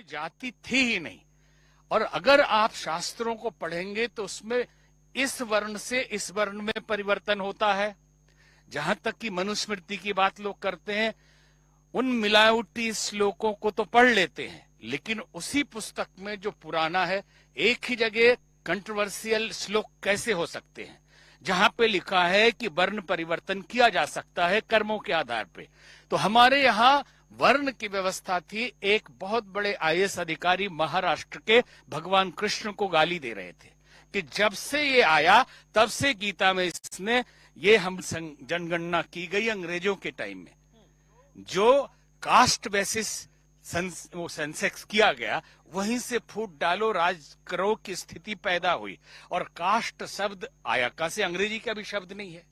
कोई जाति थी ही नहीं। और अगर आप शास्त्रों को पढ़ेंगे तो उसमें इस वर्ण से इस वर्ण में परिवर्तन होता है। जहां तक कि मनुस्मृति की बात लोग करते हैं, उन मिलावटी श्लोकों को तो पढ़ लेते हैं, लेकिन उसी पुस्तक में जो पुराना है, एक ही जगह कंट्रोवर्शियल श्लोक कैसे हो सकते हैं, जहां पे लिखा है कि वर्ण परिवर्तन किया जा सकता है कर्मों के आधार पे। तो हमारे यहाँ वर्ण की व्यवस्था थी। एक बहुत बड़े आईएएस अधिकारी महाराष्ट्र के भगवान कृष्ण को गाली दे रहे थे कि जब से ये आया तब से गीता में इसने ये हम जनगणना की गई अंग्रेजों के टाइम में, जो कास्ट बेसिस सेंसेक्स किया गया, वहीं से फूट डालो राज करो की स्थिति पैदा हुई। और कास्ट शब्द आया कहां से? अंग्रेजी का भी शब्द नहीं है।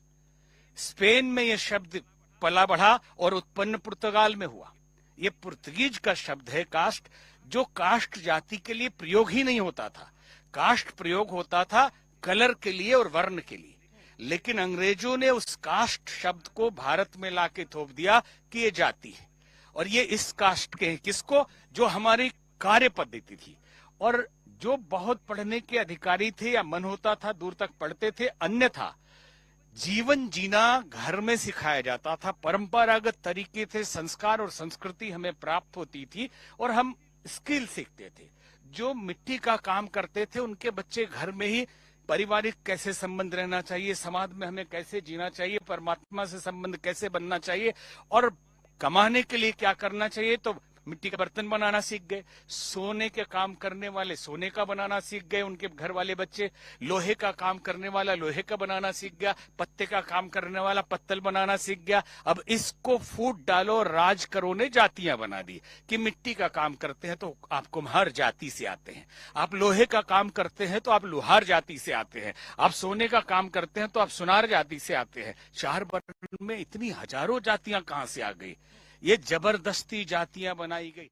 स्पेन में यह शब्द पला बढ़ा और उत्पन्न पुर्तगाल में हुआ। यह पुर्तगीज का शब्द है कास्ट, जो कास्ट जाति के लिए प्रयोग ही नहीं होता था। कास्ट प्रयोग होता था कलर के लिए और वर्ण के लिए, लेकिन अंग्रेजों ने उस कास्ट शब्द को भारत में लाके थोप दिया कि ये जाति है। और ये इस कास्ट के हैं किसको? जो हमारी कार्य पद्धति थी। और जो बहुत पढ़ने के अधिकारी थे या मन होता था दूर तक पढ़ते थे, अन्यथा जीवन जीना घर में सिखाया जाता था। परंपरागत तरीके से संस्कार और संस्कृति हमें प्राप्त होती थी और हम स्किल सीखते थे। जो मिट्टी का काम करते थे उनके बच्चे घर में ही पारिवारिक कैसे संबंध रहना चाहिए, समाज में हमें कैसे जीना चाहिए, परमात्मा से संबंध कैसे बनना चाहिए और कमाने के लिए क्या करना चाहिए, तो मिट्टी का बर्तन बनाना सीख गए। सोने के काम करने वाले सोने का बनाना सीख गए उनके घर वाले बच्चे। लोहे का काम करने वाला लोहे का बनाना सीख गया। पत्ते का काम करने वाला पत्तल बनाना सीख गया। अब इसको फूट डालो, राज करो ने जातियां बना दी कि मिट्टी का काम करते हैं तो आप कुम्हार जाति से आते हैं, आप लोहे का काम करते हैं तो आप लोहार जाति से आते हैं, आप सोने का काम करते हैं तो आप सुनार जाति से आते हैं। 4 वर्ण में इतनी हजारों जातियां कहां से आ गई? ये जबरदस्ती जातियां बनाई गई।